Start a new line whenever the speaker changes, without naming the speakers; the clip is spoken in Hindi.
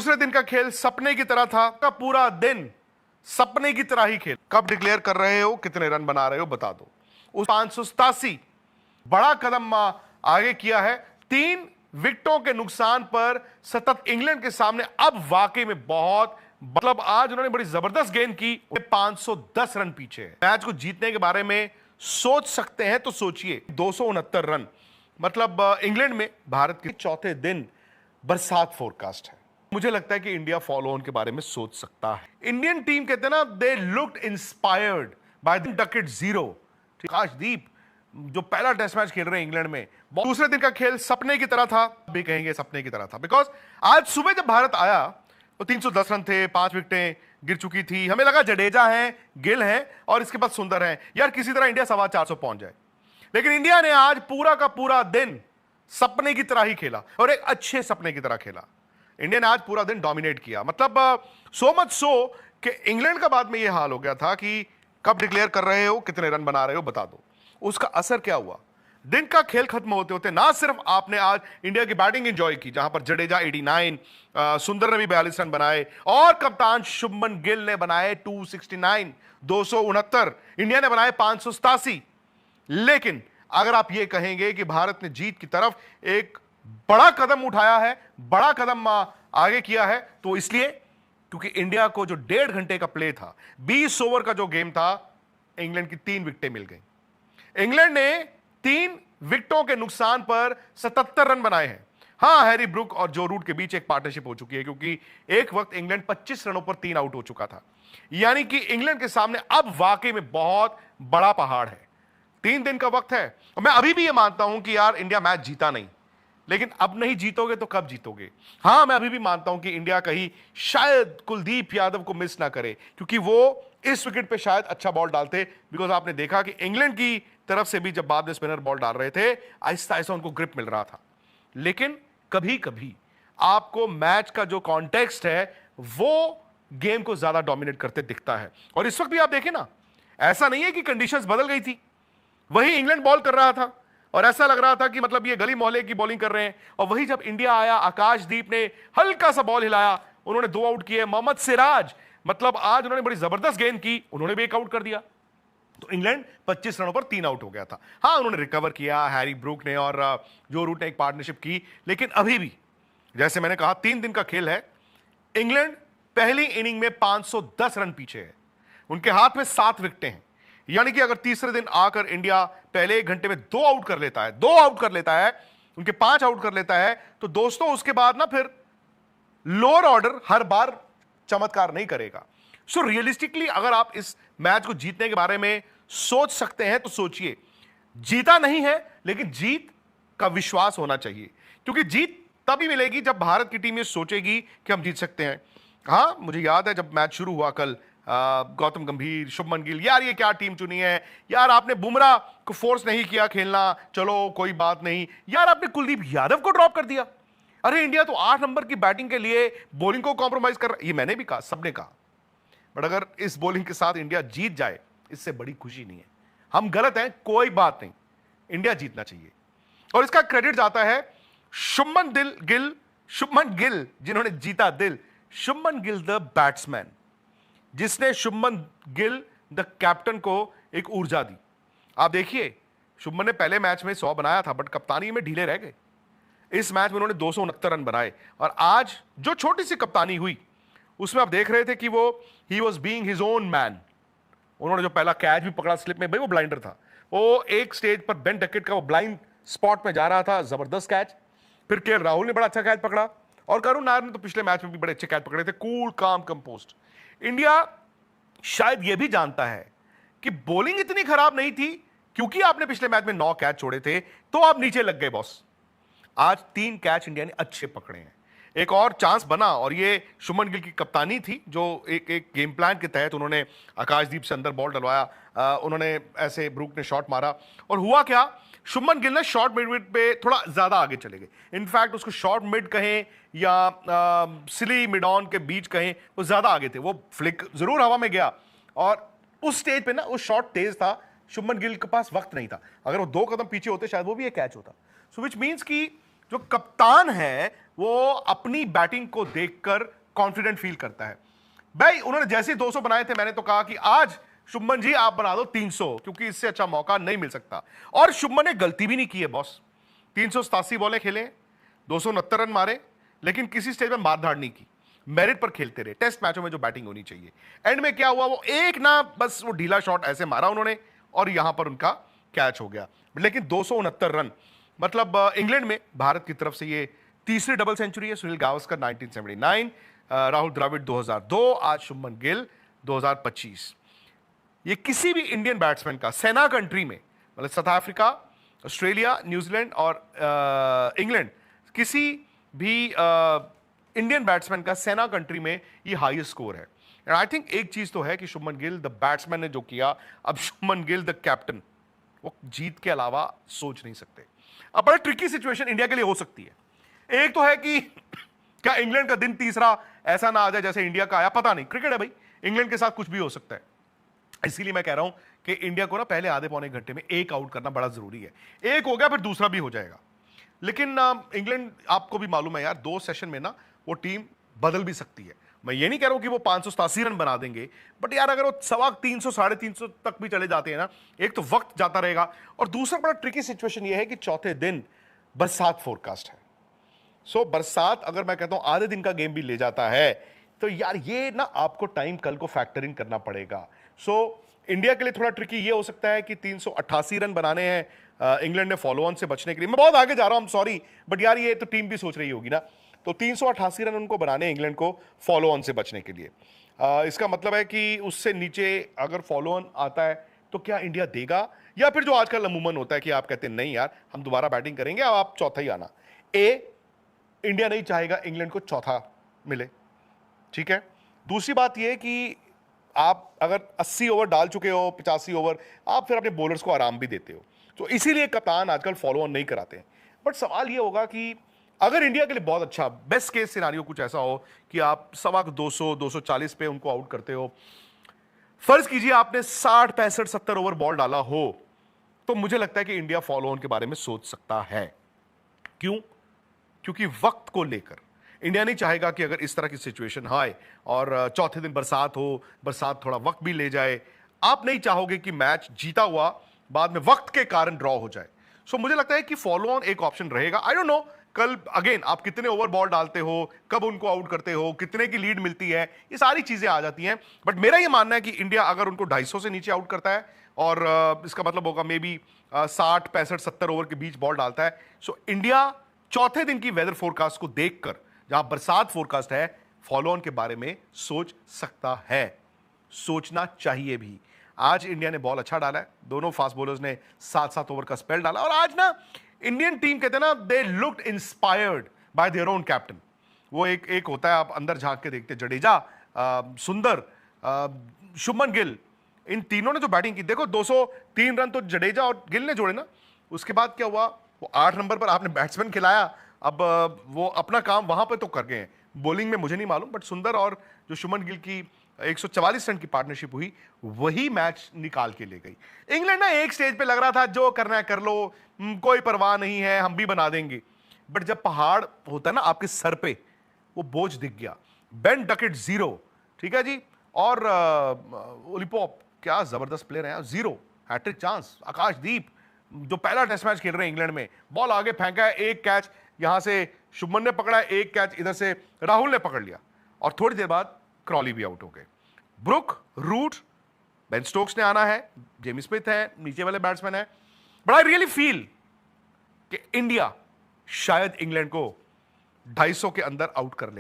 दूसरे दिन का खेल सपने की तरह था, का पूरा दिन सपने की तरह ही खेल। कब डिक्लेयर कर रहे हो, कितने रन बना रहे हो बता दो। उस 587 बड़ा कदम आगे किया है। 3 विकेटों के नुकसान पर सतत इंग्लैंड के सामने अब वाकई में बहुत, मतलब आज उन्होंने बड़ी जबरदस्त गेंद की। 510 रन पीछे है। मैच को जीतने के बारे में सोच सकते हैं तो सोचिए, 269 रन, मतलब इंग्लैंड में भारत के चौथे दिन बरसात फोरकास्ट है। मुझे लगता है कि इंडिया फॉलो ऑन के बारे में सोच सकता है। इंडियन टीम कहते हैं ना, they looked inspired by the Duckett zero. Akashdeep जो पहला टेस्ट मैच खेल रहे हैं इंग्लैंड में, दूसरे दिन का खेल सपने की तरह था, भी कहेंगे सपने की तरह था, बिकॉज आज सुबह जब भारत आया तो 310 रन थे, 5 विकेटें गिर चुकी थी। हमें लगा जडेजा है, गिल है और इसके बाद सुंदर है, यार किसी तरह इंडिया 450 पहुंच जाए। लेकिन इंडिया ने आज पूरा का पूरा दिन सपने की तरह ही खेला और एक अच्छे सपने की तरह खेला। इंडिया ने आज पूरा दिन डोमिनेट किया, मतलब सो मच सो कि इंग्लैंड का बाद में यह हाल हो गया था कि कब डिक्लेयर कर रहे हो, कितने रन बना रहे हो बता दो। उसका असर क्या हुआ, दिन का खेल खत्म होते होते ना सिर्फ आपने आज इंडिया की बैटिंग एंजॉय की, जहां पर जडेजा 89, सुंदर ने भी 42 रन बनाए और कप्तान शुभमन गिल ने बनाए 269, 269, इंडिया ने बनाए 587। लेकिन अगर आप ये कहेंगे कि भारत ने जीत की तरफ एक बड़ा कदम उठाया है, बड़ा कदम आगे किया है, तो इसलिए क्योंकि इंडिया को जो 1.5 घंटे का प्ले था, 20 ओवर का जो गेम था, इंग्लैंड की 3 विकेटें मिल गई। इंग्लैंड ने 3 विकेटों के नुकसान पर 77 रन बनाए हैं। हां, हैरी ब्रूक और जो रूट के बीच एक पार्टनरशिप हो चुकी है, क्योंकि एक वक्त इंग्लैंड 25 रनों पर 3 आउट हो चुका था। यानी कि इंग्लैंड के सामने अब वाकई में बहुत बड़ा पहाड़ है। 3 दिन का वक्त है और मैं अभी भी यह मानता हूं कि यार इंडिया मैच जीता नहीं, लेकिन अब नहीं जीतोगे तो कब जीतोगे। हां, मैं अभी भी मानता हूं कि इंडिया कहीं शायद कुलदीप यादव को मिस ना करे, क्योंकि वो इस विकेट पे शायद अच्छा बॉल डालते, बिकॉज आपने देखा कि इंग्लैंड की तरफ से भी जब बाद में स्पिनर बॉल डाल रहे थे, आहिस्ता आहिस्ता उनको ग्रिप मिल रहा था। लेकिन कभी कभी आपको मैच का जो कॉन्टेक्स्ट है वो गेम को ज्यादा डोमिनेट करते दिखता है। और इस वक्त भी आप देखें ना, ऐसा नहीं है कि कंडीशंस बदल गई थी, वही इंग्लैंड बॉल कर रहा था और ऐसा लग रहा था कि मतलब ये गली मोहल्ले की बॉलिंग कर रहे हैं। और वही जब इंडिया आया, आकाशदीप ने हल्का सा बॉल हिलाया, उन्होंने 2 आउट किए। मोहम्मद सिराज, मतलब आज उन्होंने बड़ी जबरदस्त गेंद की, उन्होंने भी 1 आउट कर दिया। तो इंग्लैंड 25 रनों पर 3 आउट हो गया था। हां, उन्होंने रिकवर किया, हैरी ब्रूक ने और जो रूट ने एक पार्टनरशिप की, लेकिन अभी भी जैसे मैंने कहा 3 दिन का खेल है। इंग्लैंड पहली इनिंग में 510 रन पीछे है, उनके हाथ में 7 विकेटें हैं। यानी कि अगर तीसरे दिन आकर इंडिया पहले 1 घंटे में 2 आउट कर लेता है, उनके 5 आउट कर लेता है, तो दोस्तों उसके बाद ना फिर लोअर ऑर्डर हर बार चमत्कार नहीं करेगा। सो रियलिस्टिकली अगर आप इस मैच को जीतने के बारे में सोच सकते हैं तो सोचिए, जीता नहीं है लेकिन जीत का विश्वास होना चाहिए, क्योंकि जीत तभी मिलेगी जब भारत की टीम ये सोचेगी कि हम जीत सकते हैं। हां, मुझे याद है जब मैच शुरू हुआ कल, गौतम गंभीर, शुभमन गिल, यार ये क्या टीम चुनी है, यार आपने बुमराह को फोर्स नहीं किया खेलना, चलो कोई बात नहीं, यार आपने कुलदीप यादव को ड्रॉप कर दिया। अरे इंडिया तो 8 नंबर की बैटिंग के लिए बॉलिंग को कॉम्प्रोमाइज कर रहा। ये मैंने भी कहा, सबने कहा, बट अगर इस बॉलिंग के साथ इंडिया जीत जाए, इससे बड़ी खुशी नहीं है। हम गलत हैं, कोई बात नहीं, इंडिया जीतना चाहिए। और इसका क्रेडिट जाता है शुभमन गिल जिन्होंने जीता दिल। शुभमन गिल द बैट्समैन, जिसने शुभमन गिल द कैप्टन को एक ऊर्जा दी। आप देखिए, शुभमन ने पहले मैच में 100 बनाया था, बट कप्तानी में ढीले रह गए। इस मैच में उन्होंने 269 रन बनाए और आज जो छोटी सी कप्तानी हुई उसमें आप देख रहे थे कि वो he was being his own man. उन्होंने जो पहला कैच भी पकड़ा स्लिप में, भाई वो ब्लाइंडर था, वो एक स्टेज पर बेन डकेट का वो ब्लाइंड स्पॉट में जा रहा था, जबरदस्त कैच। फिर केएल राहुल ने बड़ा अच्छा कैच पकड़ा और करुण नायर ने तो पिछले मैच में भी बड़े अच्छे कैच पकड़े थे, कूल काम कंपोस्ट। इंडिया शायद यह भी जानता है कि बॉलिंग इतनी खराब नहीं थी, क्योंकि आपने पिछले मैच में 9 कैच छोड़े थे तो आप नीचे लग गए बॉस। आज 3 कैच इंडिया ने अच्छे पकड़े हैं, एक और चांस बना और ये शुभमन गिल की कप्तानी थी, जो एक गेम प्लान के तहत उन्होंने आकाशदीप से अंदर बॉल डलवाया, उन्होंने ऐसे ब्रूक ने शॉट मारा और हुआ क्या, शुभमन गिल ने शॉर्ट मिड पे थोड़ा ज्यादा आगे चले गए। इनफैक्ट उसको शॉर्ट मिड कहें या सिली मिड ऑन के बीच कहें, वो ज्यादा आगे थे। वो फ्लिक जरूर हवा में गया और उस स्टेज पे ना वो शॉट तेज था, शुभमन गिल के पास वक्त नहीं था। अगर वो 2 कदम पीछे होते शायद वो भी एक कैच होता। सो विच मीन्स कि जो कप्तान है वो अपनी बैटिंग को देखकर कॉन्फिडेंट फील करता है। भाई उन्होंने जैसे 200 बनाए थे, मैंने तो कहा कि आज शुभमन जी आप बना दो 300, क्योंकि इससे अच्छा मौका नहीं मिल सकता। और शुभमन ने गलती भी नहीं की है बॉस। 387 बॉलें खेले, 269 रन मारे, लेकिन किसी स्टेज में मारधाड़ नहीं की, मेरिट पर खेलते रहे। टेस्ट मैचों में जो बैटिंग होनी चाहिए। एंड में क्या हुआ, वो एक ना बस वो ढीला शॉट ऐसे मारा उन्होंने और यहां पर उनका कैच हो गया। लेकिन 269 रन, मतलब इंग्लैंड में भारत की तरफ से ये तीसरी डबल सेंचुरी है। सुनील गावस्कर 1979, राहुल द्रविड़ 2002, आज शुभमन गिल 2025। ये किसी भी इंडियन बैट्समैन का सेना कंट्री में, मतलब साउथ अफ्रीका, ऑस्ट्रेलिया, न्यूजीलैंड और इंग्लैंड, किसी भी इंडियन बैट्समैन का सेना कंट्री में ये हाईएस्ट स्कोर है। एंड आई थिंक एक चीज तो है कि शुभमन गिल द बैट्समैन ने जो किया, अब शुभमन गिल द कैप्टन, वो जीत के अलावा सोच नहीं सकते। अब बड़ा ट्रिकी सिचुएशन इंडिया के लिए हो सकती है। एक तो है कि क्या इंग्लैंड का दिन तीसरा ऐसा ना आ जाए जैसे इंडिया का आया, पता नहीं, क्रिकेट है भाई, इंग्लैंड के साथ कुछ भी हो सकता है। इसीलिए मैं कह रहा हूं कि इंडिया को ना पहले आधे पौने घंटे में एक आउट करना बड़ा जरूरी है। एक हो गया फिर दूसरा भी हो जाएगा। लेकिन इंग्लैंड, आपको भी मालूम है यार, 2 सेशन में ना वो टीम बदल भी सकती है। मैं ये नहीं कह रहा हूं कि वो 587 रन बना देंगे, बट यार अगर वो 350 350 तक भी चले जाते हैं ना, एक तो वक्त जाता रहेगा, और दूसरा बड़ा ट्रिकी सिचुएशन ये है कि चौथे दिन बरसात फोरकास्ट है। सो बरसात अगर मैं कहता हूं आधे दिन का गेम भी ले जाता है, तो यार ये ना आपको टाइम कल को फैक्टर इन करना पड़ेगा। सो इंडिया के लिए थोड़ा ट्रिकी ये हो सकता है कि 388 रन बनाने हैं इंग्लैंड ने फॉलो ऑन से बचने के लिए। मैं बहुत आगे जा रहा हूं, सॉरी, बट यार ये तो टीम भी सोच रही होगी ना। तो 388 रन उनको बनाने हैं इंग्लैंड को फॉलो ऑन से बचने के लिए। इसका मतलब है कि उससे नीचे अगर फॉलो ऑन आता है तो क्या इंडिया देगा, या फिर जो आजकल अमूमन होता है कि आप कहते हैं नहीं यार हम दोबारा बैटिंग करेंगे, अब आप चौथा ही आना। इंडिया नहीं चाहेगा इंग्लैंड को चौथा मिले, ठीक है। दूसरी बात यह कि आप अगर 80 ओवर डाल चुके हो, 85 ओवर, आप फिर अपने बॉलर्स को आराम भी देते हो, तो इसीलिए कप्तान आजकल फॉलो ऑन नहीं कराते हैं। बट सवाल यह होगा कि अगर इंडिया के लिए बहुत अच्छा बेस्ट केस सिनारियो कुछ ऐसा हो कि आप 200 240 पे उनको आउट करते हो, फर्ज कीजिए आपने 60 65 70 ओवर बॉल डाला हो, तो मुझे लगता है कि इंडिया फॉलो ऑन के बारे में सोच सकता है। क्यों? क्योंकि वक्त को लेकर इंडिया नहीं चाहेगा कि अगर इस तरह की सिचुएशन आए और चौथे दिन बरसात हो, बरसात थोड़ा वक्त भी ले जाए, आप नहीं चाहोगे कि मैच जीता हुआ बाद में वक्त के कारण ड्रॉ हो जाए। सो मुझे लगता है कि फॉलो ऑन एक ऑप्शन रहेगा। आई डोंट नो कल अगेन आप कितने ओवर बॉल डालते हो, कब उनको आउट करते हो, कितने की लीड मिलती है, ये सारी चीजें आ जाती हैं। बट मेरा ये मानना है कि इंडिया अगर उनको 250 से नीचे आउट करता है, और इसका मतलब होगा मे बी 60 65 70 ओवर के बीच बॉल डालता है, सो इंडिया चौथे दिन की वेदर फोरकास्ट को देखकर, जहां बरसात फोरकास्ट है, फॉलो ऑन के बारे में सोच सकता है, सोचना चाहिए भी। आज इंडिया ने बॉल अच्छा डाला है, दोनों फास्ट बॉलर्स ने 7-7 ओवर का स्पेल डाला, और आज ना इंडियन टीम कहते हैं ना, they looked inspired bye their own captain. वो एक होता है, आप अंदर झांक के देखते, जडेजा, सुंदर, शुभमन गिल, इन तीनों ने जो बैटिंग की, देखो 203 रन तो जडेजा और गिल ने जोड़े ना। उसके बाद क्या हुआ, वो 8 नंबर पर आपने बैट्समैन खिलाया, अब वो अपना काम वहां पर तो कर गए हैं। बॉलिंग में मुझे नहीं मालूम, बट सुंदर और जो शुभमन गिल की 144 रन की पार्टनरशिप हुई, वही मैच निकाल के ले गई। इंग्लैंड ना एक स्टेज पे लग रहा था जो करना है कर लो, कोई परवाह नहीं है, हम भी बना देंगे। बट जब पहाड़ होता है ना आपके सर पे, वो बोझ दिख गया। बेन डकेट 0, ठीक है जी, और ओलिपॉप क्या जबरदस्त प्लेयर है, 0 हैट्रिक चांस। आकाशदीप जो पहला टेस्ट मैच खेल रहे हैं इंग्लैंड में, बॉल आगे फेंका है, एक कैच यहां से शुभमन ने पकड़ा है, एक कैच इधर से राहुल ने पकड़ लिया, और थोड़ी देर बाद क्रॉली भी आउट हो गए। ब्रुक, रूट, बेन स्टोक्स ने आना है, जेमी स्मिथ है, नीचे वाले बैट्समैन है। बट आई रियली फील कि इंडिया शायद इंग्लैंड को 250 के अंदर आउट कर ले।